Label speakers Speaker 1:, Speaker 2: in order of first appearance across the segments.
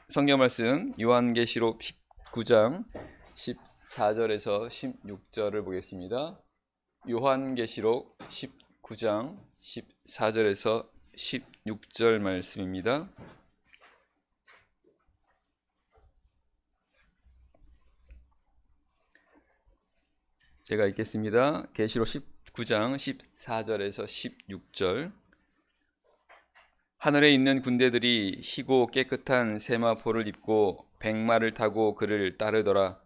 Speaker 1: 성경 말씀 요한계시록 19장 14절에서 16절을 보겠습니다. 요한계시록 19장 14절에서 16절 말씀입니다. 제가 읽겠습니다. 계시록 19장 14절에서 16절. 하늘에 있는 군대들이 희고 깨끗한 세마포를 입고 백마를 타고 그를 따르더라.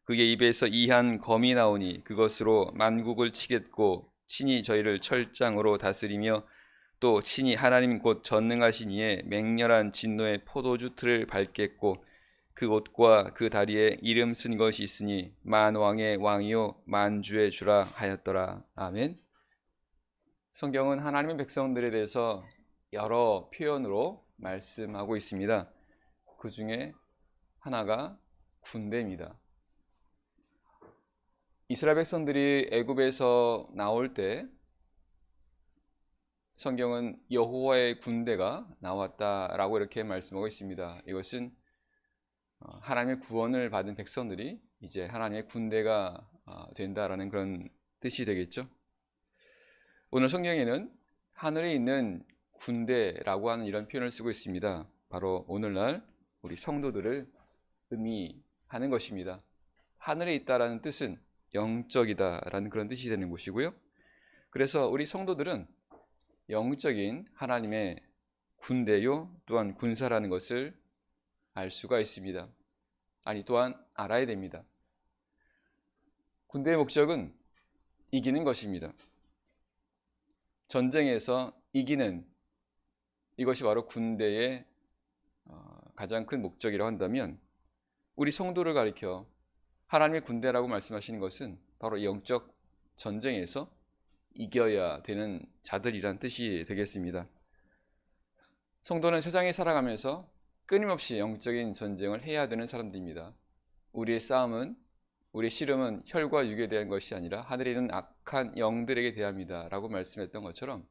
Speaker 1: 그의 입에서 이한 검이 나오니 그것으로 만국을 치겠고 친히 저희를 철장으로 다스리며 또 친히 하나님 곧 전능하신 이의 맹렬한 진노의 포도주 틀을 밟겠고 그 옷과 그 다리에 이름 쓴 것이 있으니 만왕의 왕이요 만주의 주라 하였더라. 아멘. 성경은 하나님의 백성들에 대해서 여러 표현으로 말씀하고 있습니다. 그 중에 하나가 군대입니다. 이스라엘 백성들이 애굽에서 나올 때 성경은 여호와의 군대가 나왔다라고 이렇게 말씀하고 있습니다. 이것은 하나님의 구원을 받은 백성들이 이제 하나님의 군대가 된다라는 그런 뜻이 되겠죠. 오늘 성경에는 하늘에 있는 군대라고 하는 이런 표현을 쓰고 있습니다. 바로 오늘날 우리 성도들을 의미하는 것입니다. 하늘에 있다라는 뜻은 영적이다라는 그런 뜻이 되는 것이고요. 그래서 우리 성도들은 영적인 하나님의 군대요 또한 군사라는 것을 알 수가 있습니다. 아니 또한 알아야 됩니다. 군대의 목적은 이기는 것입니다. 전쟁에서 이기는 이것이 바로 군대의 가장 큰 목적이라고 한다면 우리 성도를 가리켜 하나님의 군대라고 말씀하시는 것은 바로 영적 전쟁에서 이겨야 되는 자들이란 뜻이 되겠습니다. 성도는 세상에 살아가면서 끊임없이 영적인 전쟁을 해야 되는 사람들입니다. 우리의 싸움은, 우리의 씨름은 혈과 육에 대한 것이 아니라 하늘에 있는 악한 영들에게 대합니다 라고 말씀했던 것처럼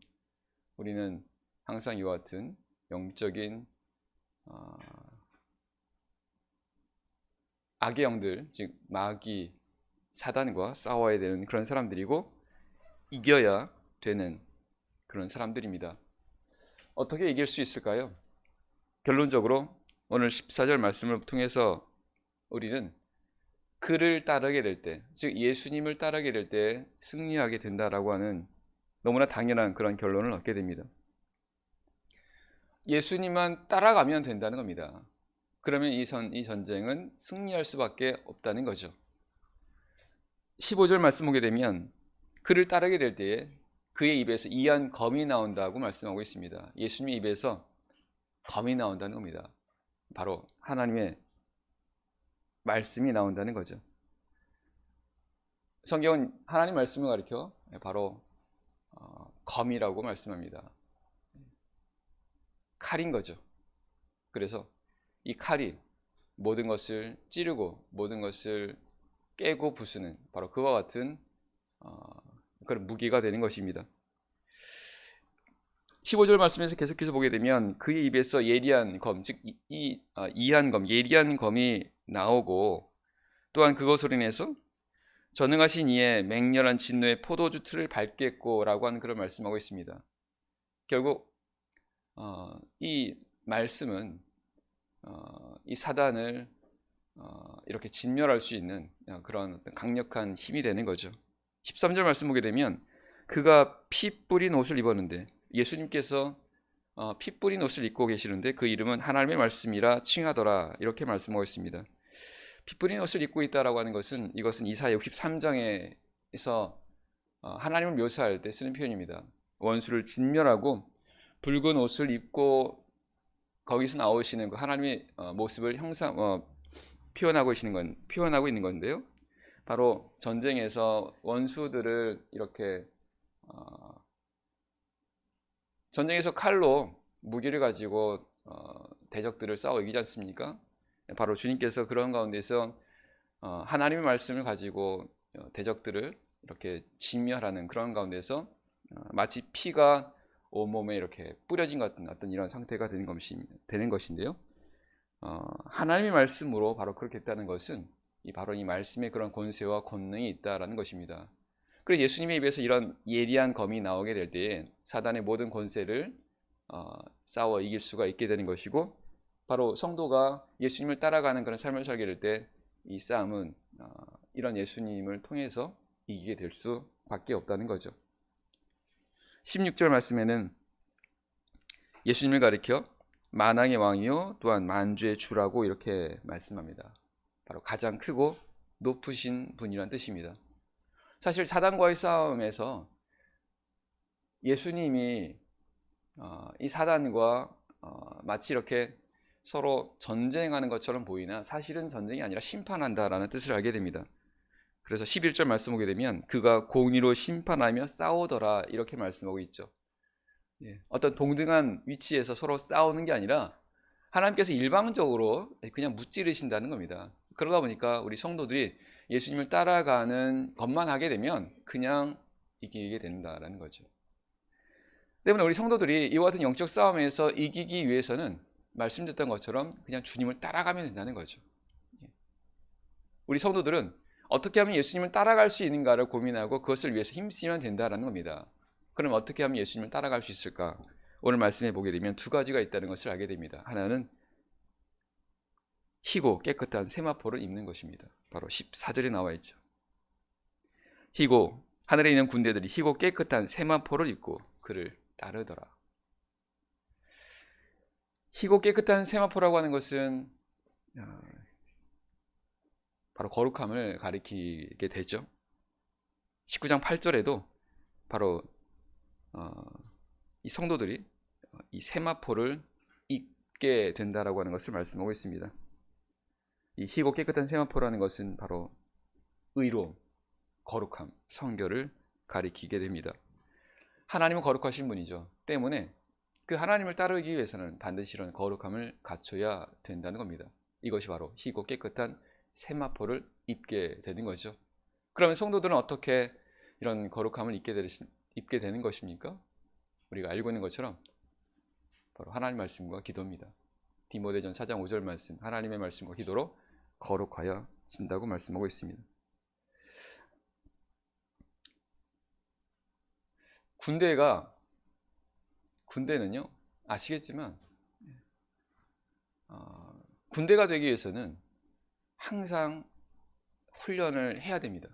Speaker 1: 우리는 항상 이와 같은 영적인 악의 영들, 즉 마귀, 사단과 싸워야 되는 그런 사람들이고 이겨야 되는 그런 사람들입니다. 어떻게 이길 수 있을까요? 결론적으로 오늘 14절 말씀을 통해서 우리는 그를 따르게 될 때, 즉 예수님을 따르게 될 때 승리하게 된다라고 하는 너무나 당연한 그런 결론을 얻게 됩니다. 예수님만 따라가면 된다는 겁니다. 그러면 이 전쟁은 승리할 수밖에 없다는 거죠. 15절 말씀 보게 되면 그를 따르게 될 때에 그의 입에서 이한 검이 나온다고 말씀하고 있습니다. 예수님의 입에서 검이 나온다는 겁니다. 바로 하나님의 말씀이 나온다는 거죠. 성경은 하나님 말씀을 가리켜 바로 검이라고 말씀합니다. 칼인 거죠. 그래서 이 칼이 모든 것을 찌르고 모든 것을 깨고 부수는 바로 그와 같은 그런 무기가 되는 것입니다. 15절 말씀에서 계속해서 보게 되면 그의 입에서 예리한 검, 즉 이한 검, 예리한 검이 나오고 또한 그것으로 인해서 전능하신 이의 맹렬한 진노의 포도주 틀을 밟겠고 라고 하는 그런 말씀하고 있습니다. 결국 이 말씀은 이 사단을 이렇게 진멸할 수 있는 그런 어떤 강력한 힘이 되는 거죠. 13절 말씀 보게 되면 그가 피 뿌린 옷을 입었는데 예수님께서 피 뿌린 옷을 입고 계시는데 그 이름은 하나님의 말씀이라 칭하더라 이렇게 말씀하고 있습니다. 피 뿌린 옷을 입고 있다라고 하는 것은 이것은 이사야 63장에서 하나님을 묘사할 때 쓰는 표현입니다. 원수를 진멸하고 붉은 옷을 입고 거기서 나오시는 그 하나님의 모습을 표현하고 있는 건데요. 바로 전쟁에서 원수들을 이렇게 전쟁에서 칼로 무기를 가지고 대적들을 싸워 이기지 않습니까? 바로 주님께서 그런 가운데서 하나님의 말씀을 가지고 대적들을 이렇게 진멸하는 그런 가운데서 마치 피가 온몸에 이렇게 뿌려진 것 같은 어떤 이런 상태가 되는 것인데요. 하나님의 말씀으로 바로 그렇게 했다는 것은 바로 이 말씀에 그런 권세와 권능이 있다라는 것입니다. 그래서 예수님의 입에서 이런 예리한 검이 나오게 될 때에 사단의 모든 권세를 싸워 이길 수가 있게 되는 것이고, 바로 성도가 예수님을 따라가는 그런 삶을 살게 될 때 이 싸움은 이런 예수님을 통해서 이기게 될 수밖에 없다는 거죠. 16절 말씀에는 예수님을 가리켜 만왕의 왕이요 또한 만주의 주라고 이렇게 말씀합니다. 바로 가장 크고 높으신 분이란 뜻입니다. 사실 사단과의 싸움에서 예수님이 이 사단과 마치 이렇게 서로 전쟁하는 것처럼 보이나 사실은 전쟁이 아니라 심판한다라는 뜻을 알게 됩니다. 그래서 11절 말씀 보게 되면 그가 공의로 심판하며 싸우더라 이렇게 말씀하고 있죠. 어떤 동등한 위치에서 서로 싸우는 게 아니라 하나님께서 일방적으로 그냥 무찌르신다는 겁니다. 그러다 보니까 우리 성도들이 예수님을 따라가는 것만 하게 되면 그냥 이기게 된다는 거죠. 때문에 우리 성도들이 이와 같은 영적 싸움에서 이기기 위해서는 말씀드렸던 것처럼 그냥 주님을 따라가면 된다는 거죠. 우리 성도들은 어떻게 하면 예수님을 따라갈 수 있는가를 고민하고 그것을 위해서 힘쓰면 된다는 겁니다. 그럼 어떻게 하면 예수님을 따라갈 수 있을까? 오늘 말씀해 보게 되면 두 가지가 있다는 것을 알게 됩니다. 하나는 희고 깨끗한 세마포를 입는 것입니다. 바로 14절에 나와 있죠. 희고, 하늘에 있는 군대들이 희고 깨끗한 세마포를 입고 그를 따르더라. 희고 깨끗한 세마포라고 하는 것은 바로 거룩함을 가리키게 되죠. 19장 8절에도 바로 이 성도들이 이 세마포를 입게 된다라고 하는 것을 말씀하고 있습니다. 이 희고 깨끗한 세마포라는 것은 바로 의로움, 거룩함, 성결을 가리키게 됩니다. 하나님은 거룩하신 분이죠. 때문에 그 하나님을 따르기 위해서는 반드시 이런 거룩함을 갖춰야 된다는 겁니다. 이것이 바로 희고 깨끗한 세마포를 입게 되는 거죠. 그러면 성도들은 어떻게 이런 거룩함을 입게 되는 것입니까? 우리가 알고 있는 것처럼 바로 하나님 말씀과 기도입니다. 디모데전 4장 5절 말씀, 하나님의 말씀과 기도로 거룩하여 진다고 말씀하고 있습니다. 군대는요, 아시겠지만 군대가 되기 위해서는 항상 훈련을 해야 됩니다.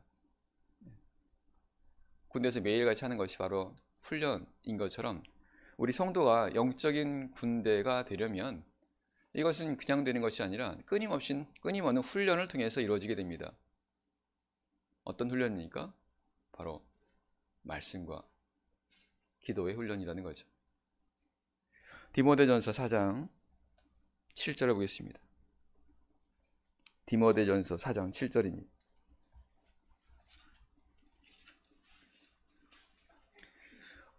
Speaker 1: 군대에서 매일같이 하는 것이 바로 훈련인 것처럼 우리 성도가 영적인 군대가 되려면 이것은 그냥 되는 것이 아니라 끊임없는 훈련을 통해서 이루어지게 됩니다. 어떤 훈련입니까? 바로 말씀과 기도의 훈련이라는 거죠. 디모데전서 4장 7절을 보겠습니다. 디모데전서 4장 7절입니다.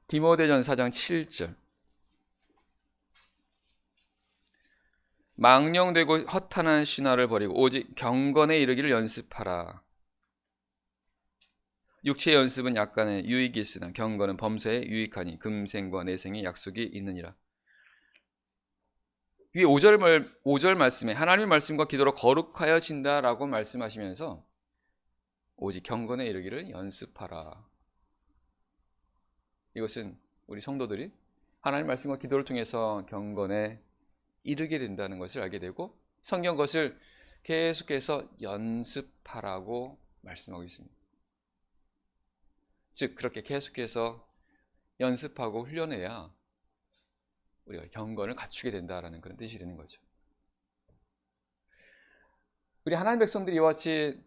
Speaker 1: 디모데전서 4장 7절. 망령되고 허탄한 신화를 버리고 오직 경건에 이르기를 연습하라. 육체의 연습은 약간의 유익이 있으나 경건은 범사에 유익하니 금생과 내생의 약속이 있느니라. 위에 5절 말씀에 하나님의 말씀과 기도로 거룩하여진다라고 말씀하시면서 오직 경건에 이르기를 연습하라. 이것은 우리 성도들이 하나님의 말씀과 기도를 통해서 경건에 이르게 된다는 것을 알게 되고 성경 것을 계속해서 연습하라고 말씀하고 있습니다. 즉 그렇게 계속해서 연습하고 훈련해야 우리가 경건을 갖추게 된다라는 그런 뜻이 되는 거죠. 우리 하나님 백성들이 이와 같이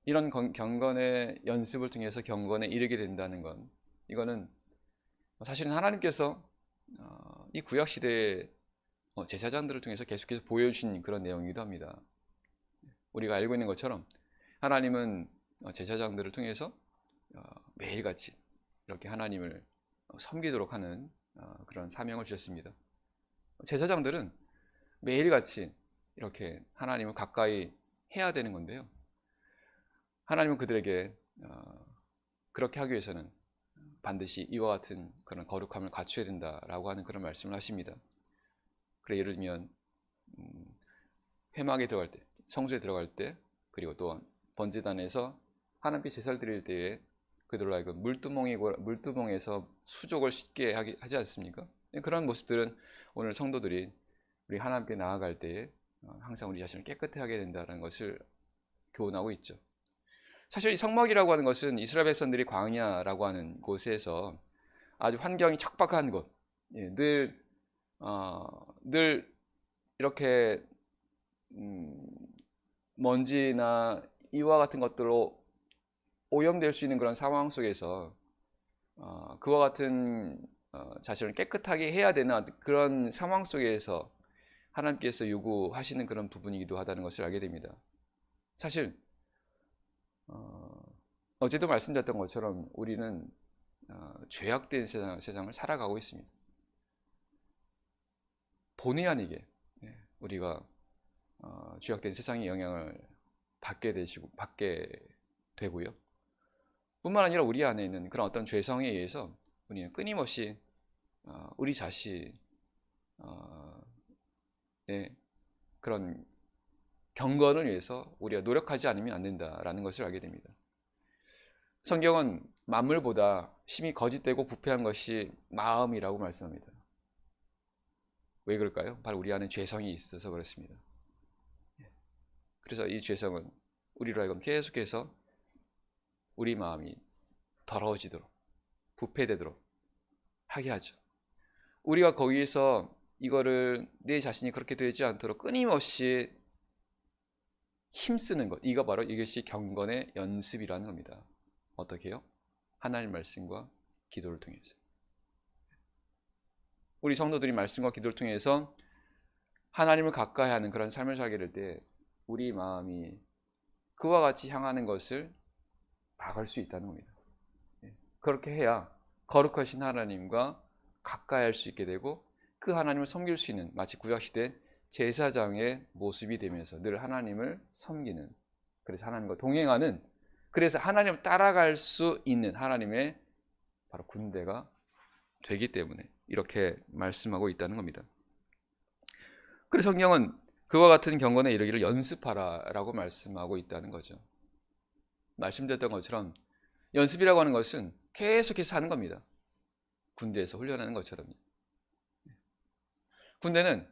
Speaker 1: 이런 경건의 연습을 통해서 경건에 이르게 된다는 건 이거는 사실은 하나님께서 이 구약 시대의 제사장들을 통해서 계속해서 보여주신 그런 내용이기도 합니다. 우리가 알고 있는 것처럼 하나님은 제사장들을 통해서 매일같이 이렇게 하나님을 섬기도록 하는 그런 사명을 주셨습니다. 제사장들은 매일같이 이렇게 하나님을 가까이 해야 되는 건데요. 하나님은 그들에게 그렇게 하기 위해서는 반드시 이와 같은 그런 거룩함을 갖춰야 된다라고 하는 그런 말씀을 하십니다. 그래 예를 들면 회막에 들어갈 때, 성소에 들어갈 때, 그리고 또 번제단에서 하나님께 제사를 드릴 때에 그들로 하여금 물두멍에서 수족을 씻게 하지 않습니까? 그런 모습들은 오늘 성도들이 우리 하나님께 나아갈 때에 항상 우리 자신을 깨끗하게 하게 된다는 것을 교훈하고 있죠. 사실 이 성막이라고 하는 것은 이스라엘 백성들이 광야라고 하는 곳에서 아주 환경이 척박한 곳, 늘 이렇게 먼지나 이와 같은 것들로 오염될 수 있는 그런 상황 속에서 그와 같은 자신을 깨끗하게 해야 되는 그런 상황 속에서 하나님께서 요구하시는 그런 부분이기도 하다는 것을 알게 됩니다. 사실 어제도 말씀드렸던 것처럼 우리는 죄악된 세상을 살아가고 있습니다. 본의 아니게 우리가 죄악된 세상의 영향을 받게 되고요. 뿐만 아니라 우리 안에 있는 그런 어떤 죄성에 의해서 우리는 끊임없이 우리 자신의 그런 경건을 위해서 우리가 노력하지 않으면 안 된다라는 것을 알게 됩니다. 성경은 만물보다 심히 거짓되고 부패한 것이 마음이라고 말씀합니다. 왜 그럴까요? 바로 우리 안에 죄성이 있어서 그렇습니다. 그래서 이 죄성은 우리로 하여금 계속해서 우리 마음이 더러워지도록 부패되도록 하게 하죠. 우리가 거기에서 이거를 내 자신이 그렇게 되지 않도록 끊임없이 힘쓰는 것, 이것이 경건의 연습이라는 겁니다. 어떻게 해요? 하나님 말씀과 기도를 통해서. 우리 성도들이 말씀과 기도를 통해서 하나님을 가까이 하는 그런 삶을 살게 될 때 우리 마음이 그와 같이 향하는 것을 막을 수 있다는 겁니다. 그렇게 해야 거룩하신 하나님과 가까이 할 수 있게 되고 그 하나님을 섬길 수 있는, 마치 구약시대 제사장의 모습이 되면서 늘 하나님을 섬기는, 그래서 하나님과 동행하는, 그래서 하나님을 따라갈 수 있는 하나님의 바로 군대가 되기 때문에 이렇게 말씀하고 있다는 겁니다. 그래서 성경은 그와 같은 경건에 이르기를 연습하라 라고 말씀하고 있다는 거죠. 말씀드렸던 것처럼 연습이라고 하는 것은 계속해서 하는 겁니다. 군대에서 훈련하는 것처럼요. 군대는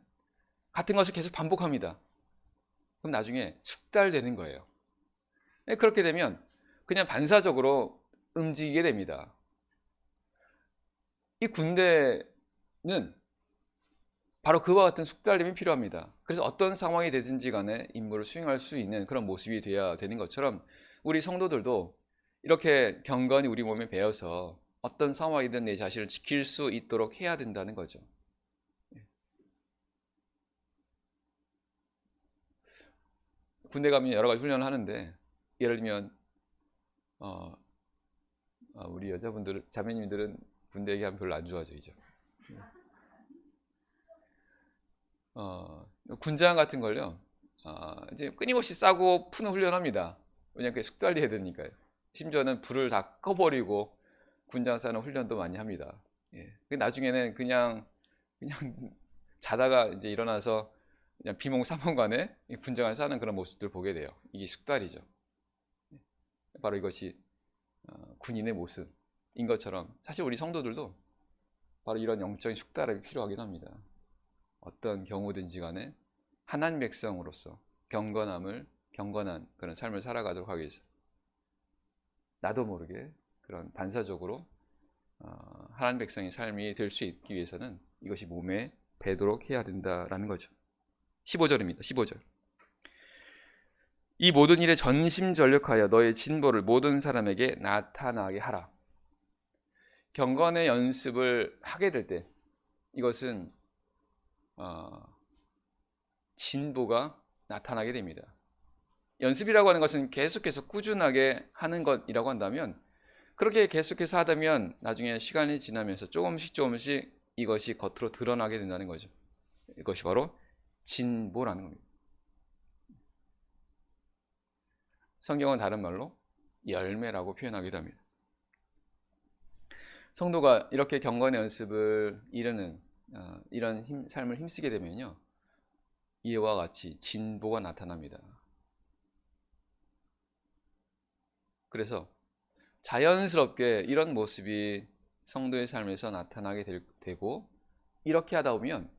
Speaker 1: 같은 것을 계속 반복합니다. 그럼 나중에 숙달되는 거예요. 그렇게 되면 그냥 반사적으로 움직이게 됩니다. 이 군대는 바로 그와 같은 숙달됨이 필요합니다. 그래서 어떤 상황이 되든지 간에 임무를 수행할 수 있는 그런 모습이 되어야 되는 것처럼 우리 성도들도 이렇게 경건이 우리 몸에 배어서 어떤 상황이든 내 자신을 지킬 수 있도록 해야 된다는 거죠. 군대 가면 여러 가지 훈련을 하는데, 예를 들면 우리 여자분들, 자매님들은 군대 얘기하면 별로 안 좋아하죠. 군장 같은 걸요, 이제 끊임없이 싸고 푸는 훈련합니다. 왜냐하면 그게 숙달해야 되니까요. 심지어는 불을 다 꺼버리고 군장 싸는 훈련도 많이 합니다. 나중에는 그냥 자다가 이제 일어나서 그냥 비몽사몽간에 군장을 싸는 그런 모습들을 보게 돼요. 이게 숙달이죠. 바로 이것이 군인의 모습인 것처럼 사실 우리 성도들도 바로 이런 영적인 숙달이 필요하긴 합니다. 어떤 경우든지 간에 하나님 백성으로서 경건한 그런 삶을 살아가도록 하기 위해서 나도 모르게 그런 반사적으로 하나님 백성의 삶이 될 수 있기 위해서는 이것이 몸에 배도록 해야 된다라는 거죠. 15절입니다. 15절. 이 모든 일에 전심전력하여 너의 진보를 모든 사람에게 나타나게 하라. 경건의 연습을 하게 될 때 이것은 진보가 나타나게 됩니다. 연습이라고 하는 것은 계속해서 꾸준하게 하는 것이라고 한다면, 그렇게 계속해서 하다면 나중에 시간이 지나면서 조금씩 이것이 겉으로 드러나게 된다는 거죠. 이것이 바로 진보라는 겁니다. 성경은 다른 말로 열매라고 표현하기도 합니다. 성도가 이렇게 경건의 연습을 이루는 이런 삶을 힘쓰게 되면요, 이와 같이 진보가 나타납니다. 그래서 자연스럽게 이런 모습이 성도의 삶에서 나타나게 되고, 이렇게 하다 보면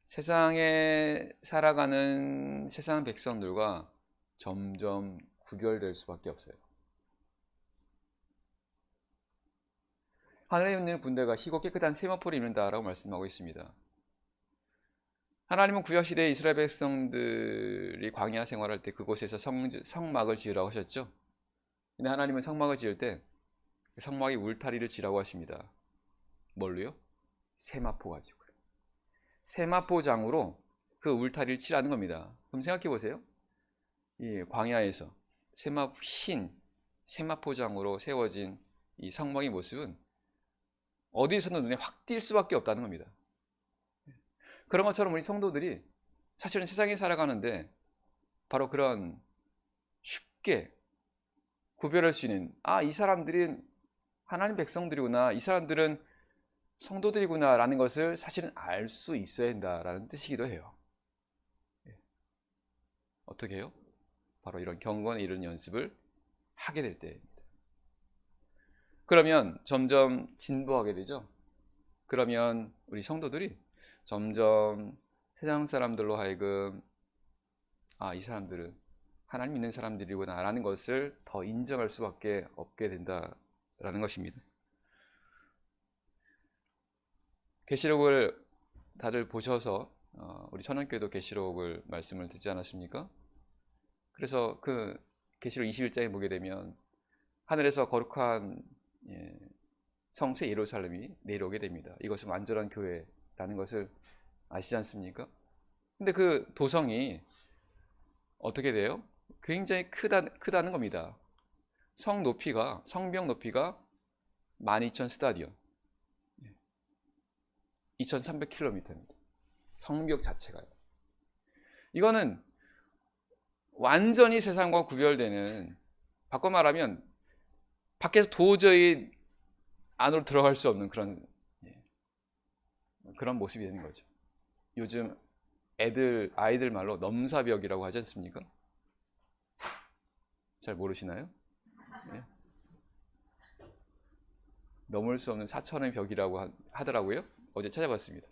Speaker 1: 세상에 살아가는 세상 백성들과 점점 구별될 수밖에 없어요. 하늘에 있는 군대가 희고 깨끗한 세마포를 입는다라고 말씀하고 있습니다. 하나님은 구약시대에 이스라엘 백성들이 광야 생활할 때 그곳에서 성막을 지으라고 하셨죠. 근데 하나님은 성막을 지을 때 성막에 울타리를 지라고 하십니다. 뭘로요? 세마포 가지고요. 세마포장으로 그 울타리를 치라는 겁니다. 그럼 생각해 보세요. 이 광야에서 흰 세마포장으로 세워진 이 성막의 모습은 어디에서는 눈에 확 띌 수밖에 없다는 겁니다. 그런 것처럼 우리 성도들이 사실은 세상에 살아가는데 바로 그런 쉽게 구별할 수 있는, 이 사람들은 하나님 백성들이구나, 이 사람들은 성도들이구나 라는 것을 사실은 알 수 있어야 한다라는 뜻이기도 해요. 어떻게 해요? 바로 이런 경건에 이르는 연습을 하게 될 때입니다. 그러면 점점 진보하게 되죠. 그러면 우리 성도들이 점점 세상 사람들로 하여금 이 사람들은 하나님 믿는 사람들이구나 라는 것을 더 인정할 수밖에 없게 된다라는 것입니다. 계시록을 다들 보셔서 우리 천안교회도 계시록을 말씀을 듣지 않았습니까? 그래서 그 계시록 21장에 보게 되면 하늘에서 거룩한 성새 예루살렘이 내려오게 됩니다. 이것은 완전한 교회라는 것을 아시지 않습니까? 근데 그 도성이 어떻게 돼요? 굉장히 크다는 겁니다. 성벽 높이가 12,000 스타디온, 2,300km입니다. 성벽 자체가요. 이거는 완전히 세상과 구별되는, 바꿔 말하면 밖에서 도저히 안으로 들어갈 수 없는 그런 모습이 되는 거죠. 요즘 아이들 말로 넘사벽이라고 하지 않습니까? 잘 모르시나요? 네. 넘을 수 없는 4천의 벽이라고 하더라고요. 어제 찾아봤습니다.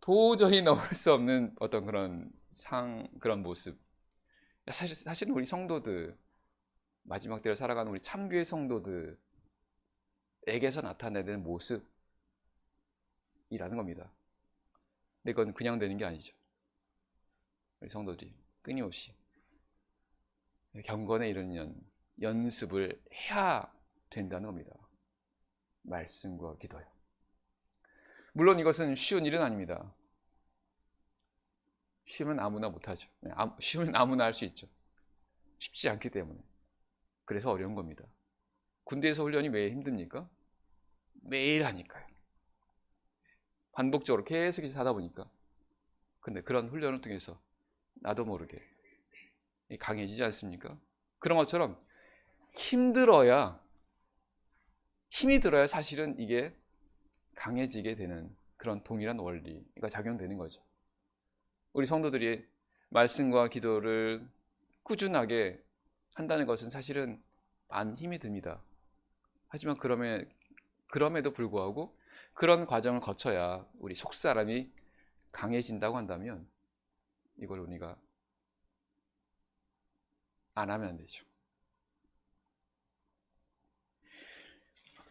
Speaker 1: 도저히 넘을 수 없는 어떤 그런 모습. 사실은 우리 성도들, 마지막 때를 살아가는 우리 참교회 성도들에게서 나타내는 모습이라는 겁니다. 근데 그건 그냥 되는 게 아니죠. 우리 성도들이 끊임없이 경건에 이르는 연습을 해야 된다는 겁니다. 말씀과 기도요. 물론 이것은 쉬운 일은 아닙니다. 쉬우면 아무나 못하죠. 쉬우면 아무나 할 수 있죠. 쉽지 않기 때문에. 그래서 어려운 겁니다. 군대에서 훈련이 왜 힘듭니까? 매일 하니까요. 반복적으로 계속해서 하다 보니까. 근데 그런 훈련을 통해서 나도 모르게 강해지지 않습니까? 그런 것처럼 힘이 들어야 사실은 이게 강해지게 되는 그런 동일한 원리가 작용되는 거죠. 우리 성도들이 말씀과 기도를 꾸준하게 한다는 것은 사실은 많은 힘이 듭니다. 하지만 그럼에도 불구하고 그런 과정을 거쳐야 우리 속사람이 강해진다고 한다면 이걸 우리가 안 하면 안 되죠.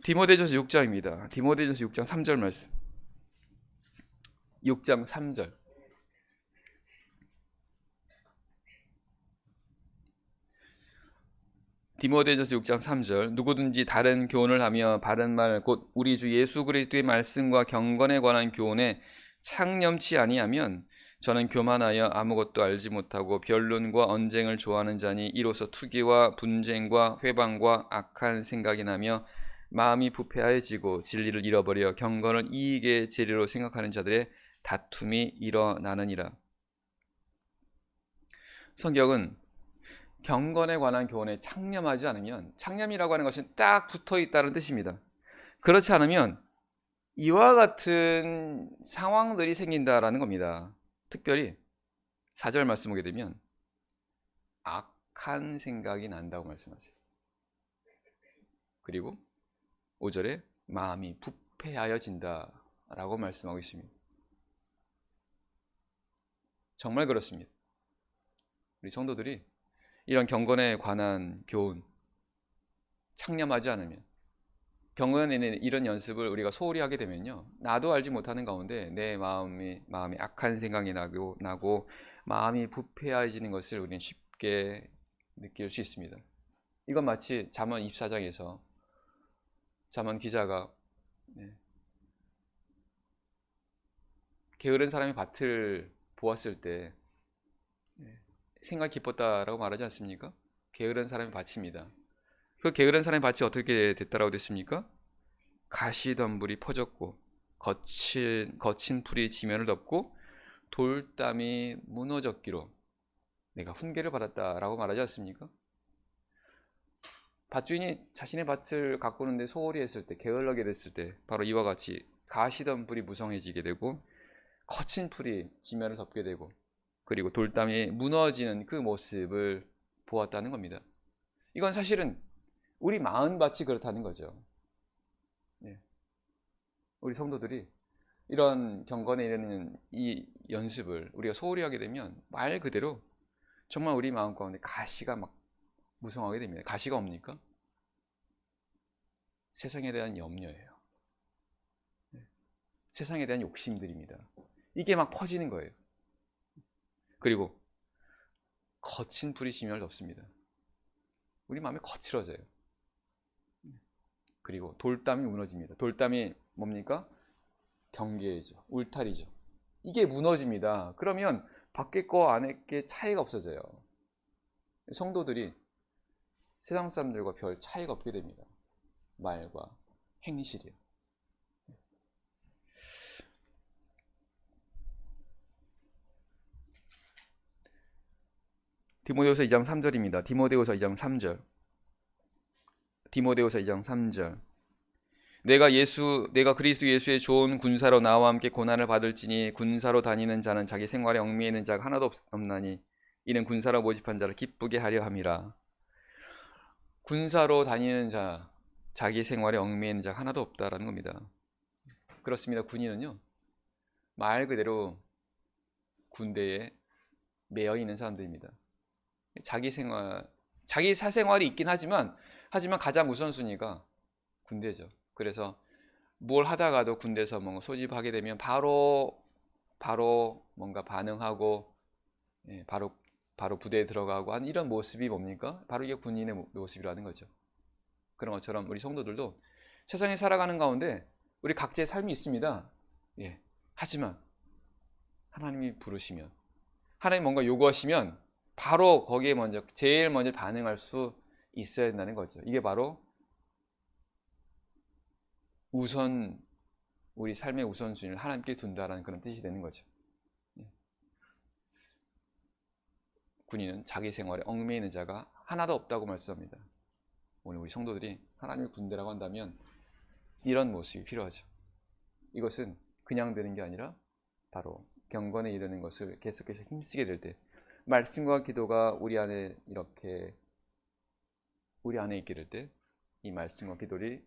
Speaker 1: 디모데전서 6장입니다. 디모데전서 6장 3절 말씀. 6장 3절. 디모데전서 6장 3절. 누구든지 다른 교훈을 하며 바른 말 곧 우리 주 예수 그리스도의 말씀과 경건에 관한 교훈에 창념치 아니하면 저는 교만하여 아무것도 알지 못하고 변론과 언쟁을 좋아하는 자니 이로써 투기와 분쟁과 회방과 악한 생각이 나며 마음이 부패하여지고 진리를 잃어버려 경건을 이익의 재료로 생각하는 자들의 다툼이 일어나느니라. 성경은 경건에 관한 교훈에 창념하지 않으면, 창념이라고 하는 것은 딱 붙어 있다는 뜻입니다. 그렇지 않으면 이와 같은 상황들이 생긴다라는 겁니다. 특별히 4절 말씀 보게 되면 악한 생각이 난다고 말씀하세요. 그리고 5절에 마음이 부패하여진다 라고 말씀하고 있습니다. 정말 그렇습니다. 우리 성도들이 이런 경건에 관한 교훈 창념하지 않으면, 경건에 있는 이런 연습을 우리가 소홀히 하게 되면요, 나도 알지 못하는 가운데 내 마음이 악한 생각이 나고 마음이 부패해지는 것을 우리는 쉽게 느낄 수 있습니다. 이건 마치 잠언 24장에서 잠언 기자가 게으른 사람이 밭을 보았을 때 생각이 기뻤다라고 말하지 않습니까? 게으른 사람의 밭입니다. 그 게으른 사람의 밭이 어떻게 됐다라고 됐습니까? 가시덤불이 퍼졌고 거친 풀이 지면을 덮고 돌담이 무너졌기로 내가 훈계를 받았다라고 말하지 않습니까? 밭주인이 자신의 밭을 가꾸는데 소홀히 했을 때, 게을러게 됐을 때 바로 이와 같이 가시덤불이 무성해지게 되고 거친 풀이 지면을 덮게 되고 그리고 돌담이 무너지는 그 모습을 보았다는 겁니다. 이건 사실은 우리 마음밭이 그렇다는 거죠. 우리 성도들이 이런 경건에 이르는 이 연습을 우리가 소홀히 하게 되면 말 그대로 정말 우리 마음 가운데 가시가 막 무성하게 됩니다. 가시가 뭡니까? 세상에 대한 염려예요. 세상에 대한 욕심들입니다. 이게 막 퍼지는 거예요. 그리고 거친 불이 지면을 덮습니다. 우리 마음이 거칠어져요. 그리고 돌담이 무너집니다. 돌담이 뭡니까? 경계죠. 울타리죠. 이게 무너집니다. 그러면 밖에 거 안에 게 차이가 없어져요. 성도들이 세상 사람들과 별 차이가 없게 됩니다. 말과 행실이요. 디모데후서 2장 3절입니다. 디모데후서 2장 3절. 디모데후서 2장 3절. 내가 그리스도 예수의 좋은 군사로 나와 함께 고난을 받을지니 군사로 다니는 자는 자기 생활에 얽매이는 자가 하나도 없나니 이는 군사로 모집한 자를 기쁘게 하려 함이라. 군사로 다니는 자, 자기 생활에 얽매이는 자가 하나도 없다라는 겁니다. 그렇습니다. 군인은요, 말 그대로 군대에 매여 있는 사람들입니다. 자기 사생활이 있긴 하지만 가장 우선순위가 군대죠. 그래서 뭘 하다가도 군대에서 뭔가 소집하게 되면 바로 뭔가 반응하고 바로 부대에 들어가고 하는 이런 모습이 뭡니까? 바로 이게 군인의 모습이라는 거죠. 그런 것처럼 우리 성도들도 세상에 살아가는 가운데 우리 각자의 삶이 있습니다. 하지만 하나님이 부르시면, 하나님 뭔가 요구하시면 바로 거기에 제일 먼저 반응할 수 있어야 된다는 거죠. 이게 바로 우리 삶의 우선순위를 하나님께 둔다라는 그런 뜻이 되는 거죠. 군인은 자기 생활에 얽매이는 자가 하나도 없다고 말씀합니다. 오늘 우리 성도들이 하나님의 군대라고 한다면 이런 모습이 필요하죠. 이것은 그냥 되는 게 아니라 바로 경건에 이르는 것을 계속해서 힘쓰게 될 때, 말씀과 기도가 우리 안에 있게 될 때, 이 말씀과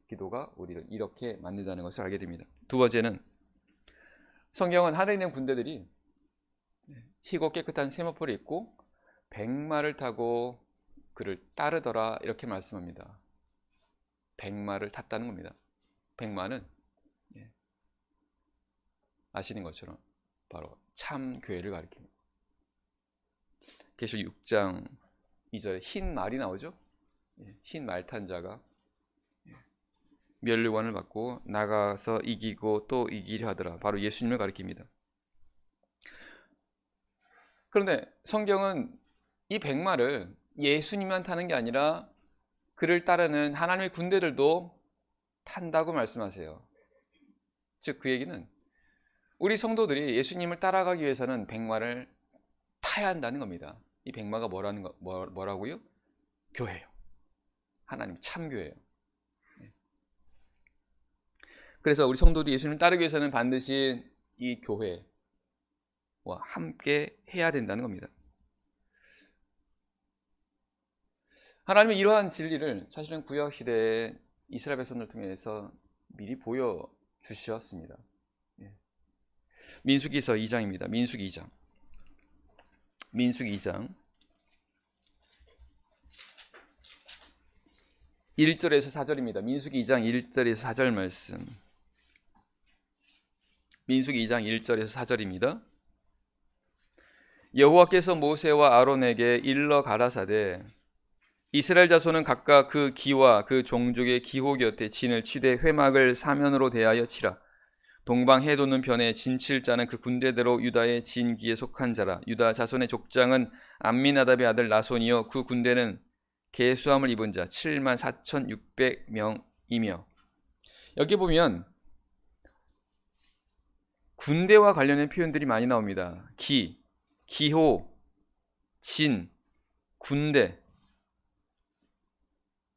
Speaker 1: 기도가 우리를 이렇게 만든다는 것을 알게 됩니다. 두 번째는, 성경은 하늘에 있는 군대들이 희고 깨끗한 세마포를 입고 백마를 타고 그를 따르더라 이렇게 말씀합니다. 백마를 탔다는 겁니다. 백마는 아시는 것처럼 바로 참 교회를 가리킵니다. 계시록 6장 2절에 흰 말이 나오죠. 흰 말 탄 자가 면류관을 받고 나가서 이기고 또 이기려 하더라. 바로 예수님을 가리킵니다. 그런데 성경은 이 백마를 예수님만 타는 게 아니라 그를 따르는 하나님의 군대들도 탄다고 말씀하세요. 즉 그 얘기는 우리 성도들이 예수님을 따라가기 위해서는 백마를 타야 한다는 겁니다. 이 백마가 뭐라고요? 교회예요. 하나님 참 교회예요. 그래서 우리 성도들이 예수님을 따르기 위해서는 반드시 이 교회와 함께 해야 된다는 겁니다. 하나님은 이러한 진리를 사실은 구약 시대에 이스라엘 백성들을 통해서 미리 보여주셨습니다. 민수기서 2장입니다. 민수기 2장. 민수기 2장 1절에서 4절입니다. 민수기 2장 1절에서 4절 말씀. 민수기 2장 1절에서 4절입니다. 여호와께서 모세와 아론에게 일러 가라사대 이스라엘 자손은 각각 그 기와 그 종족의 기호 곁에 진을 치되 회막을 사면으로 대하여 치라. 동방 해 돋는 편에 진 칠 자는 그 군대대로 유다의 진기에 속한 자라. 유다 자손의 족장은 암미나답의 아들 나손이요 그 군대는 계수함을 입은 자 74,600명이며. 여기 보면 군대와 관련된 표현들이 많이 나옵니다. 기호, 진, 군대,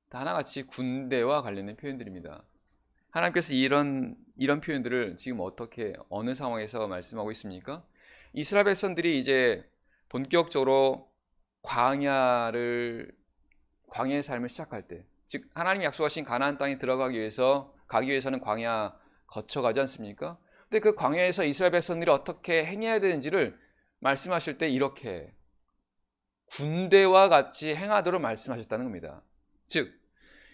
Speaker 1: 다 하나같이 군대와 관련된 표현들입니다. 하나님께서 이런 표현들을 지금 어느 상황에서 말씀하고 있습니까? 이스라엘 백성들이 이제 본격적으로 광야의 삶을 시작할 때, 즉 하나님이 약속하신 가나안 땅에 가기 위해서는 광야 거쳐가지 않습니까? 근데 그 광야에서 이스라엘 백성들이 어떻게 행해야 되는지를 말씀하실 때 이렇게 군대와 같이 행하도록 말씀하셨다는 겁니다. 즉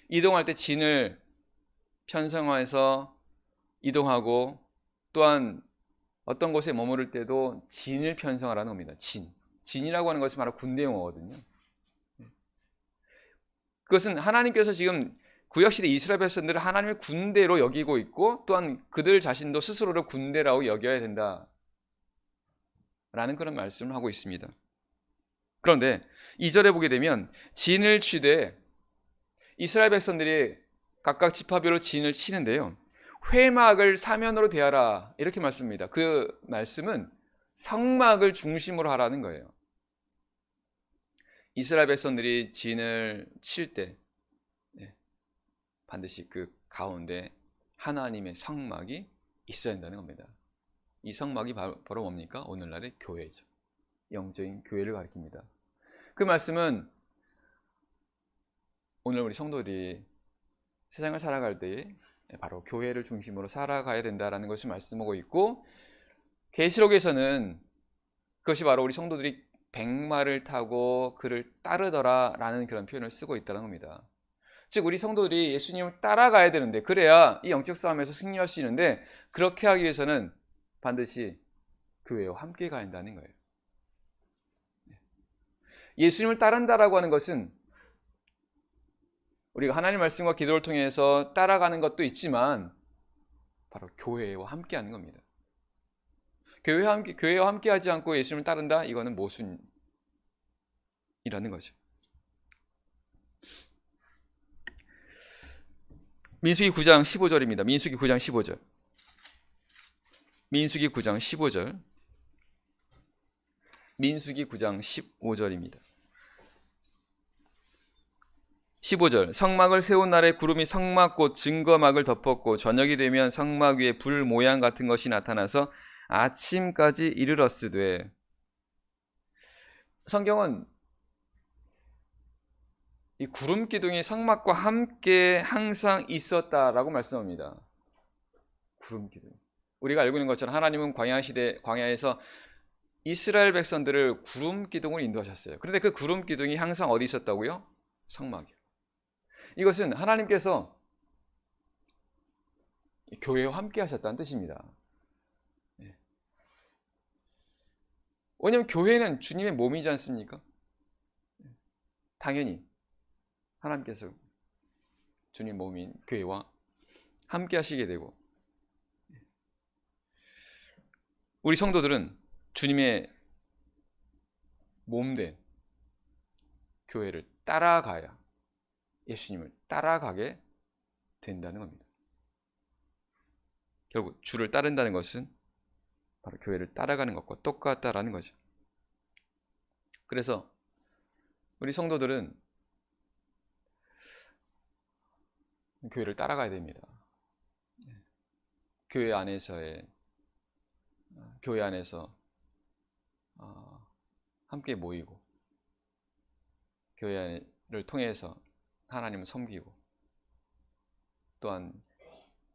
Speaker 1: 이동할 때 진을 편성해서 이동하고, 또한 어떤 곳에 머무를 때도 진을 편성하라는 겁니다. 진이라고 하는 것이 바로 군대 용어거든요. 그것은 하나님께서 지금 구약시대 이스라엘 백성들을 하나님의 군대로 여기고 있고, 또한 그들 자신도 스스로를 군대라고 여겨야 된다 라는 그런 말씀을 하고 있습니다. 그런데 2절에 보게 되면 진을 치되 이스라엘 백성들이 각각 지파별로 진을 치는데요, 회막을 사면으로 대하라 이렇게 말씀합니다. 그 말씀은 성막을 중심으로 하라는 거예요. 이스라엘 백성들이 진을 칠 때 반드시 그 가운데 하나님의 성막이 있어야 한다는 겁니다. 이 성막이 바로 뭡니까? 오늘날의 교회죠. 영적인 교회를 가리킵니다. 그 말씀은 오늘 우리 성도들이 세상을 살아갈 때 바로 교회를 중심으로 살아가야 된다는 것을 말씀하고 있고, 계시록에서는 그것이 바로 우리 성도들이 백마를 타고 그를 따르더라 라는 그런 표현을 쓰고 있다는 겁니다. 즉 우리 성도들이 예수님을 따라가야 되는데, 그래야 이 영적 싸움에서 승리할 수 있는데, 그렇게 하기 위해서는 반드시 교회와 함께 가야 한다는 거예요. 예수님을 따른다라고 하는 것은 우리가 하나님 말씀과 기도를 통해서 따라가는 것도 있지만 바로 교회와 함께 하는 겁니다. 교회와 함께 하지 않고 예수님을 따른다? 이거는 모순이라는 거죠. 민수기 9장 15절입니다. 민수기 9장 15절. 민수기 9장 15절. 민수기 9장 15절입니다. 15절. 성막을 세운 날에 구름이 성막 곧 증거막을 덮었고 저녁이 되면 성막 위에 불 모양 같은 것이 나타나서 아침까지 이르렀으되. 성경은 이 구름 기둥이 성막과 함께 항상 있었다라고 말씀합니다. 구름 기둥. 우리가 알고 있는 것처럼 하나님은 광야에서 이스라엘 백성들을 구름 기둥으로 인도하셨어요. 그런데 그 구름 기둥이 항상 어디 있었다고요? 성막이요. 이것은 하나님께서 교회와 함께 하셨다는 뜻입니다. 왜냐하면 교회는 주님의 몸이지 않습니까? 당연히 하나님께서 주님 몸인 교회와 함께 하시게 되고, 우리 성도들은 주님의 몸된 교회를 따라가야 예수님을 따라가게 된다는 겁니다. 결국 주를 따른다는 것은 바로 교회를 따라가는 것과 똑같다라는 거죠. 그래서 우리 성도들은 교회를 따라가야 됩니다. 교회 안에서의 교회 안에서 함께 모이고 교회를 통해서 하나님을 섬기고 또한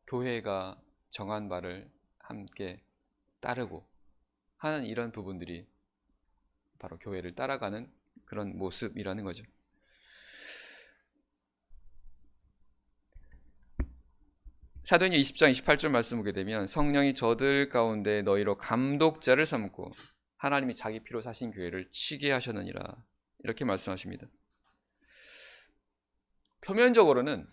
Speaker 1: 교회가 정한 바를 함께 따르고 하는 이런 부분들이 바로 교회를 따라가는 그런 모습이라는 거죠. 사도행전 20장 28절 말씀 보게 되면 성령이 저들 가운데 너희로 감독자를 삼고 하나님이 자기 피로 사신 교회를 치게 하셨느니라 이렇게 말씀하십니다. 표면적으로는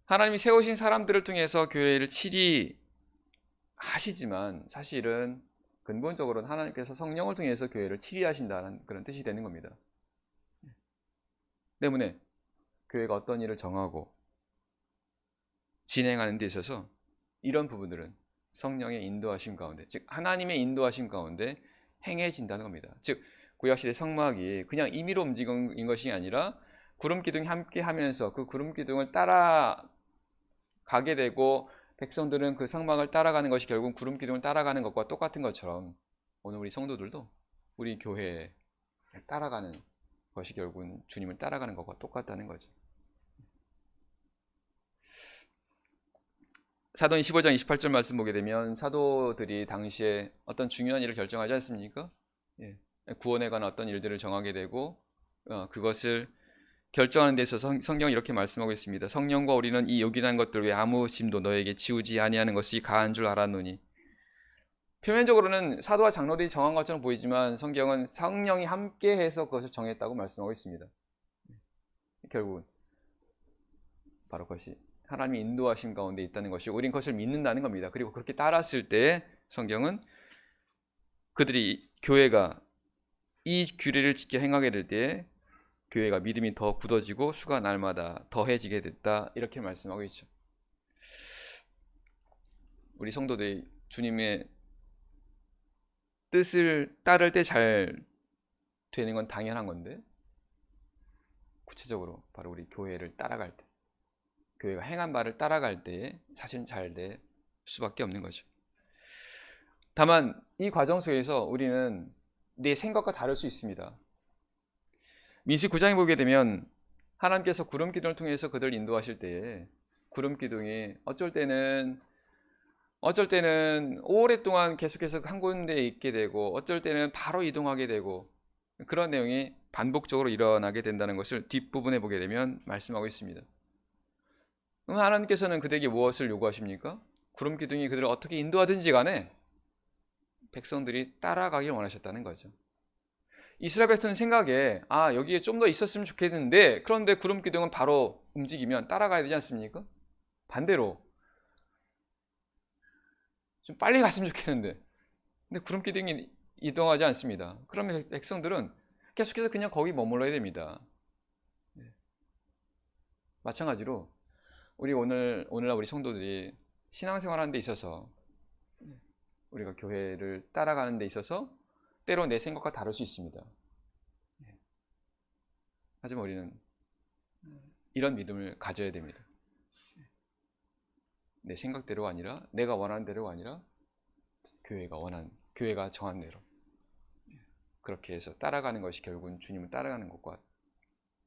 Speaker 1: 하나님이 세우신 사람들을 통해서 교회를 치리 하시지만 사실은 근본적으로는 하나님께서 성령을 통해서 교회를 치리하신다는 그런 뜻이 되는 겁니다. 때문에 교회가 어떤 일을 정하고 진행하는 데 있어서 이런 부분들은 성령의 인도하심 가운데, 즉 하나님의 인도하심 가운데 행해진다는 겁니다. 즉 구약시대 성막이 그냥 임의로 움직인 것이 아니라 구름기둥이 함께 하면서 그 구름기둥을 따라가게 되고 백성들은 그 성막을 따라가는 것이 결국 구름기둥을 따라가는 것과 똑같은 것처럼 오늘 우리 성도들도 우리 교회에 따라가는 것이 결국은 주님을 따라가는 것과 똑같다는 거죠. 사도행 15장 28절 말씀 보게 되면 사도들이 당시에 어떤 중요한 일을 결정하지 않습니까? 구원에 관한 어떤 일들을 정하게 되고 그것을 결정하는 데 있어서 성경이 이렇게 말씀하고 있습니다. 성령과 우리는 이 요긴한 것들 외에 아무 짐도 너에게 지우지 아니하는 것이 가한 줄 알았노니. 표면적으로는 사도와 장로들이 정한 것처럼 보이지만 성경은 성령이 함께해서 그것을 정했다고 말씀하고 있습니다. 결국은 바로 그것이 하나님의 인도하심 가운데 있다는 것이 우린 그것을 믿는다는 겁니다. 그리고 그렇게 따랐을 때 성경은 그들이 교회가 이 규례를 지켜 행하게 될 때 교회가 믿음이 더 굳어지고 수가 날마다 더해지게 됐다 이렇게 말씀하고 있죠. 우리 성도들이 주님의 뜻을 따를 때 잘 되는 건 당연한 건데 구체적으로 바로 우리 교회를 따라갈 때 교회가 행한 바를 따라갈 때 사실은 잘 될 수밖에 없는 거죠. 다만 이 과정 속에서 우리는 내 생각과 다를 수 있습니다. 민수기 9장에 보게 되면 하나님께서 구름기둥을 통해서 그들을 인도하실 때에 구름기둥이 어쩔 때는 오랫동안 계속해서 한 군데에 있게 되고 어쩔 때는 바로 이동하게 되고 그런 내용이 반복적으로 일어나게 된다는 것을 뒷부분에 보게 되면 말씀하고 있습니다. 그럼 하나님께서는 그들에게 무엇을 요구하십니까? 구름기둥이 그들을 어떻게 인도하든지 간에 백성들이 따라가길 원하셨다는 거죠. 이스라엘 백성은 생각에 여기에 좀 더 있었으면 좋겠는데 그런데 구름기둥은 바로 움직이면 따라가야 되지 않습니까? 반대로 좀 빨리 갔으면 좋겠는데 근데 구름기둥이 이동하지 않습니다. 그러면 백성들은 계속해서 그냥 거기 머물러야 됩니다. 마찬가지로 오늘날 우리 성도들이 신앙생활하는 데 있어서 우리가 교회를 따라가는 데 있어서 때로 내 생각과 다를 수 있습니다. 하지만 우리는 이런 믿음을 가져야 됩니다. 내 생각대로가 아니라 내가 원하는 대로가 아니라 교회가 정한 대로 그렇게 해서 따라가는 것이 결국은 주님을 따라가는 것과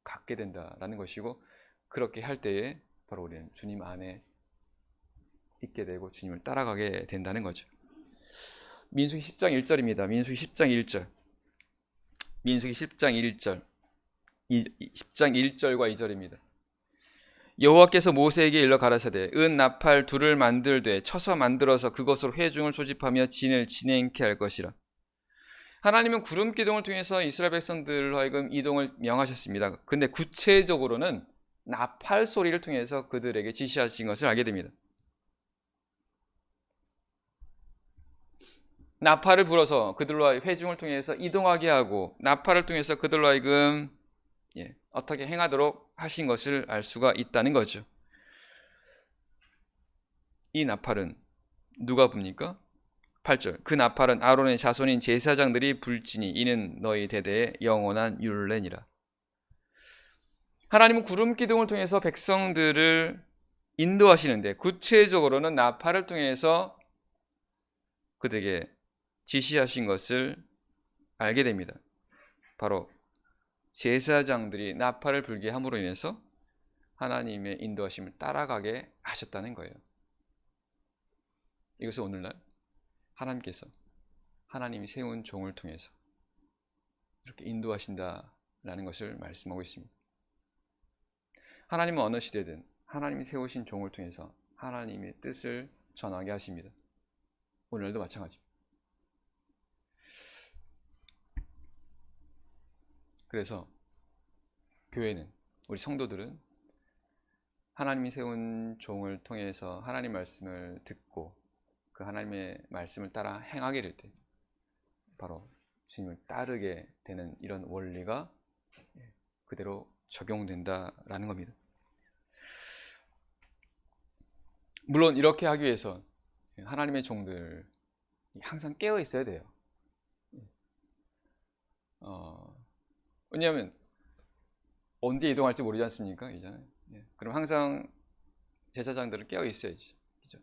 Speaker 1: 같게 된다라는 것이고 그렇게 할 때에 바로 우리는 주님 안에 있게 되고 주님을 따라가게 된다는 거죠. 민수기 10장 1절입니다. 민수기 10장 1절. 민수기 10장 1절. 10장 1절과 2절입니다. 여호와께서 모세에게 일러 가라사대 은 나팔 둘을 만들되 쳐서 만들어서 그것으로 회중을 소집하며 진을 진행케 할 것이라. 하나님은 구름 기둥을 통해서 이스라엘 백성들로 하여금 이동을 명하셨습니다. 근데 구체적으로는 나팔 소리를 통해서 그들에게 지시하신 것을 알게 됩니다. 나팔을 불어서 그들로 회중을 통해서 이동하게 하고 나팔을 통해서 그들로 하여금 어떻게 행하도록 하신 것을 알 수가 있다는 거죠. 이 나팔은 누가 붑니까? 8절. 그 나팔은 아론의 자손인 제사장들이 불지니 이는 너희 대대의 영원한 율례니라. 하나님은 구름 기둥을 통해서 백성들을 인도하시는데 구체적으로는 나팔을 통해서 그들에게 지시하신 것을 알게 됩니다. 바로 제사장들이 나팔을 불게 함으로 인해서 하나님의 인도하심을 따라가게 하셨다는 거예요. 이것은 오늘날 하나님께서 하나님이 세운 종을 통해서 이렇게 인도하신다라는 것을 말씀하고 있습니다. 하나님은 어느 시대든 하나님이 세우신 종을 통해서 하나님의 뜻을 전하게 하십니다. 오늘도 마찬가지입니다. 그래서 교회는, 우리 성도들은 하나님이 세운 종을 통해서 하나님 말씀을 듣고 그 하나님의 말씀을 따라 행하게 될 때 바로 주님을 따르게 되는 이런 원리가 그대로 적용된다라는 겁니다. 물론 이렇게 하기 위해서 하나님의 종들이 항상 깨어 있어야 돼요. 왜냐하면 언제 이동할지 모르지 않습니까? 이제. 그럼 항상 제사장들은 깨어 있어야지. 그죠?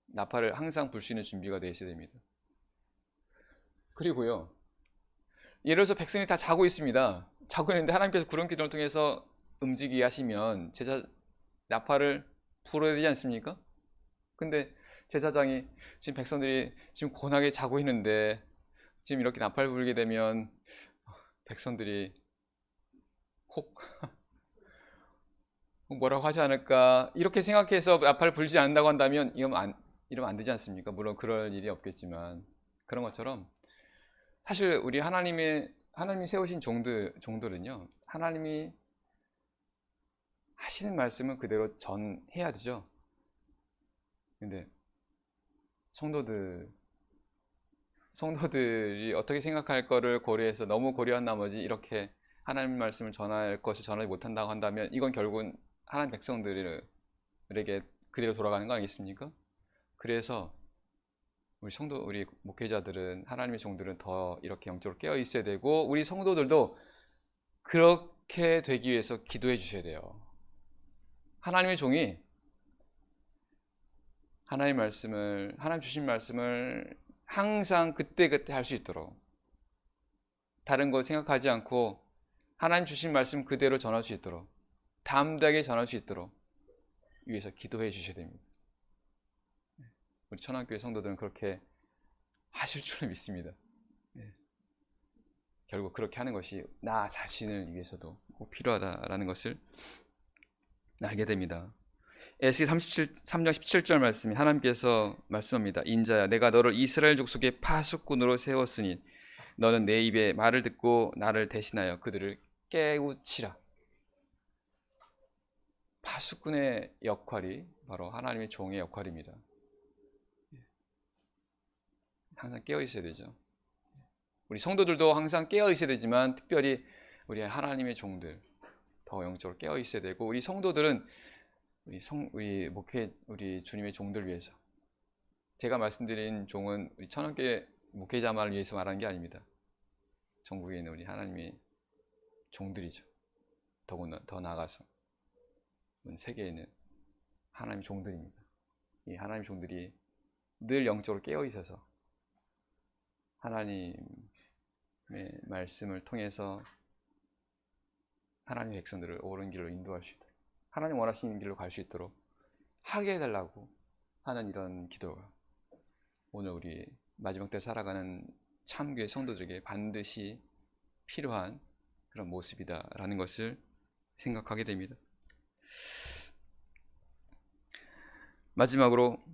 Speaker 1: 나팔을 항상 불 수 있는 준비가 되어 있어야 됩니다. 그리고요, 예를 들어서 백성이 다 자고 있습니다. 자고 있는데 하나님께서 구름 기둥을 통해서 움직이게 하시면 나팔을 불어야 되지 않습니까? 근데 제사장이 지금 백성들이 지금 고나게 자고 있는데 지금 이렇게 나팔 불게 되면 백성들이 혹 뭐라고 하지 않을까 이렇게 생각해서 나팔을 불지 않는다고 한다면 이러면 안 되지 않습니까? 물론 그럴 일이 없겠지만 그런 것처럼 사실 우리 하나님이 세우신 종들은요, 하나님이 하시는 말씀은 그대로 전해야 되죠. 근데 성도들이 어떻게 생각할 거를 고려해서 너무 고려한 나머지 이렇게 하나님 말씀을 전할 것을 전하지 못한다고 한다면 이건 결국은 하나님 백성들에게 그대로 돌아가는 거 아니겠습니까? 그래서 우리 목회자들은, 하나님의 종들은 더 이렇게 영적으로 깨어 있어야 되고 우리 성도들도 그렇게 되기 위해서 기도해 주셔야 돼요. 하나님의 종이 하나님 주신 말씀을 항상 그때그때 할 수 있도록, 다른 거 생각하지 않고 하나님 주신 말씀 그대로 전할 수 있도록, 담대하게 전할 수 있도록 위해서 기도해 주셔야 됩니다. 우리 천안교회 성도들은 그렇게 하실 줄 믿습니다. 결국 그렇게 하는 것이 나 자신을 위해서도 꼭 필요하다라는 것을 알게 됩니다. 에스겔 3장 17절 말씀이 하나님께서 말씀합니다. 인자야, 내가 너를 이스라엘 족속의 파수꾼으로 세웠으니 너는 내 입에 말을 듣고 나를 대신하여 그들을 깨우치라. 파수꾼의 역할이 바로 하나님의 종의 역할입니다. 항상 깨어 있어야 되죠. 우리 성도들도 항상 깨어 있어야 되지만 특별히 우리 하나님의 종들 더 영적으로 깨어 있어야 되고, 우리 성도들은 우리 주님의 종들 위해서, 제가 말씀드린 종은 우리 천안교회 목회자만을 위해서 말하는 게 아닙니다. 전국에 있는 우리 하나님의 종들이죠. 더구나 더 나아가서 세계에 있는 하나님의 종들입니다. 이 하나님의 종들이 늘 영적으로 깨어 있어서 하나님의 말씀을 통해서 하나님의 백성들을 옳은 길로 인도할 수 있도록, 하나님 원하시는 길로 갈 수 있도록 하게 해달라고 하는 이런 기도가 오늘 우리 마지막 때 살아가는 참교회 성도들에게 반드시 필요한 그런 모습이다라는 것을 생각하게 됩니다. 마지막으로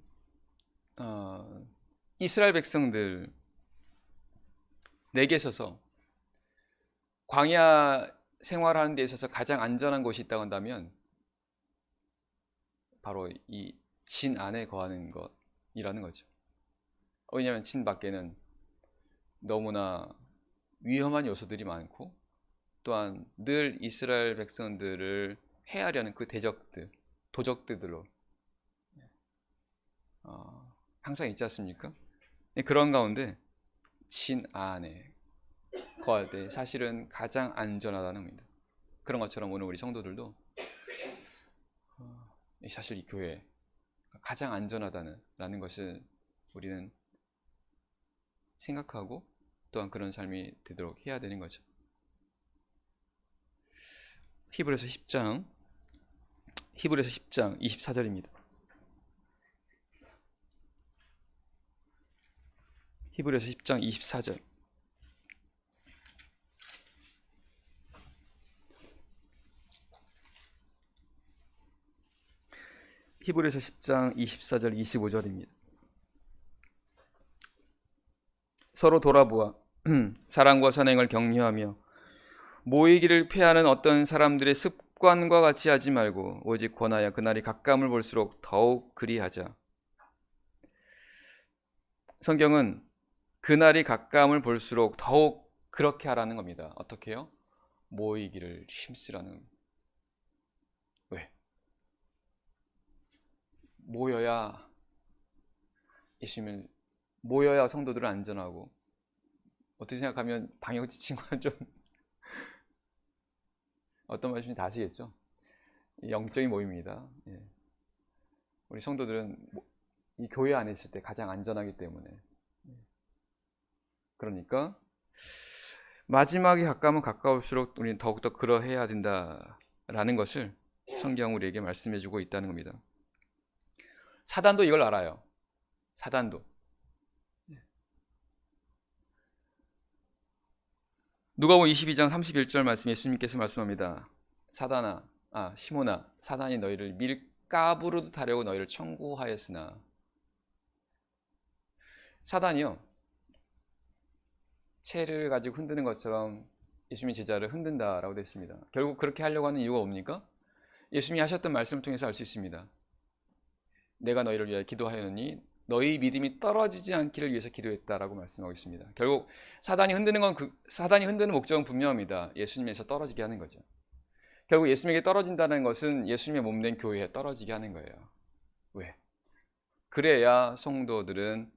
Speaker 1: 이스라엘 백성들 내게 있어서 광야 생활하는 데 있어서 가장 안전한 곳이 있다고 한다면 바로 이 진 안에 거하는 것이라는 거죠. 왜냐하면 진 밖에는 너무나 위험한 요소들이 많고, 또한 늘 이스라엘 백성들을 해하려는 그 도적들로 항상 있지 않습니까? 그런 가운데 진 안에 거할 때 사실은 가장 안전하다는 겁니다. 그런 것처럼 오늘 우리 성도들도 사실 이 교회 가장 안전하다는 것을 우리는 생각하고 또한 그런 삶이 되도록 해야 되는 거죠. 히브리서 10장 24절입니다. 히브리서 10장 24절. 히브리서 10장 24절 25절입니다. 서로 돌아보아 사랑과 선행을 격려하며 모이기를 피하는 어떤 사람들의 습관과 같이 하지 말고 오직 권하여 그날이 가까움을 볼수록 더욱 그리하자. 성경은 그날이 가까움을 볼수록 더욱 그렇게 하라는 겁니다. 어떻게 해요? 모이기를 힘쓰라는. 왜? 모여야 예수님을 모여야 성도들은 안전하고, 어떻게 생각하면 방역 지침과 좀 어떤 말씀인지 다 아시겠죠? 영적인 모임입니다. 예. 우리 성도들은 이 교회 안에 있을 때 가장 안전하기 때문에, 그러니까 마지막에 가까우면 가까울수록 우리는 더욱더 그러해야 된다라는 것을 성경 우리에게 말씀해주고 있다는 겁니다. 사단도 이걸 알아요. 사단도. 누가복음 22장 31절 말씀, 예수님께서 말씀합니다. 시몬아, 사단이 너희를 밀가부르듯 하려고 너희를 청구하였으나. 사단이요, 채를 가지고 흔드는 것처럼 예수님의 제자를 흔든다라고 되어 있습니다. 결국 그렇게 하려고 하는 이유가 뭡니까? 예수님이 하셨던 말씀을 통해서 알 수 있습니다. 내가 너희를 위하여 기도하였느니 너희 믿음이 떨어지지 않기를 위해서 기도했다라고 말씀하고 있습니다. 결국 사단이 흔드는 목적은 분명합니다. 예수님에서 떨어지게 하는 거죠. 결국 예수님에게 떨어진다는 것은 예수님의 몸된 교회에 떨어지게 하는 거예요. 왜? 그래야 성도들은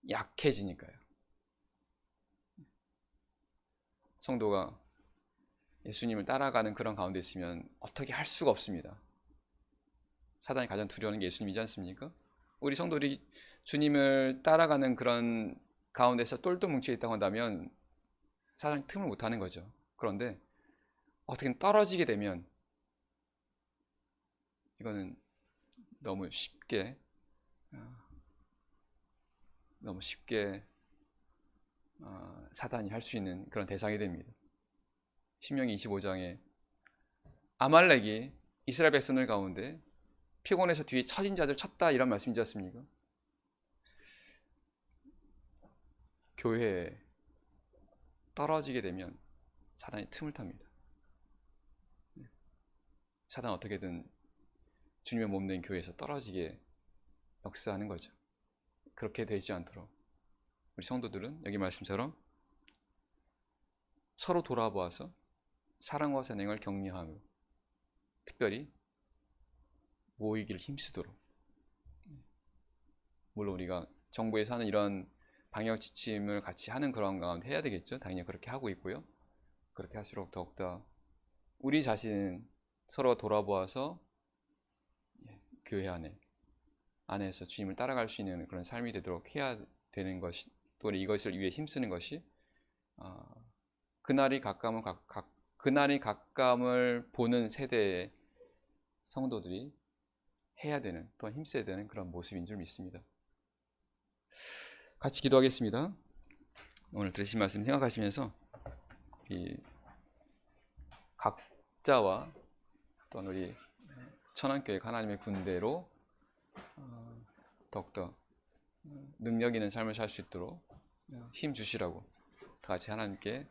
Speaker 1: 약해지니까요. 성도가 예수님을 따라가는 그런 가운데 있으면 어떻게 할 수가 없습니다. 사단이 가장 두려워하는 게 예수님이지 않습니까? 우리 성도들이 주님을 따라가는 그런 가운데서 똘똘 뭉쳐 있다고 한다면 사단이 틈을 못 하는 거죠. 그런데 어떻게 떨어지게 되면 이거는 너무 쉽게 사단이 할 수 있는 그런 대상이 됩니다. 신명기 25장에 아말렉이 이스라엘 백성들 가운데 피곤해서 뒤에 처진 자들 쳤다, 이런 말씀이지 않습니까? 교회에 떨어지게 되면 사단이 틈을 탑니다. 사단은 어떻게든 주님의 몸된 교회에서 떨어지게 역사하는 거죠. 그렇게 되지 않도록 우리 성도들은 여기 말씀처럼 서로 돌아보아서 사랑과 선행을 격려하며 특별히 모이기를 힘쓰도록. 물론 우리가 정부에서 하는 이런 방역 지침을 같이 하는 그런 가운데 해야 되겠죠. 당연히 그렇게 하고 있고요. 그렇게 할수록 더욱더 우리 자신은 서로 돌아보아서 교회 안에서 주님을 따라갈 수 있는 그런 삶이 되도록 해야 되는 것이, 또 이것을 위해 힘쓰는 것이 그날이 가까움을 보는 세대의 성도들이 해야 되는, 또한 힘써야 되는 그런 모습인 줄 믿습니다. 같이 기도하겠습니다. 오늘 들으신 말씀 생각하시면서 이 각자와 또한 우리 천안교회 하나님의 군대로 더욱더 능력 있는 삶을 살 수 있도록 힘 주시라고 다 같이 하나님께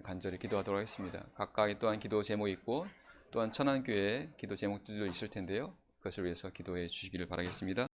Speaker 1: 간절히 기도하도록 하겠습니다. 각각의 또한 기도 제목이 있고 또한 천안교회의 기도 제목들도 있을 텐데요. 그것을 위해서 기도해 주시기를 바라겠습니다.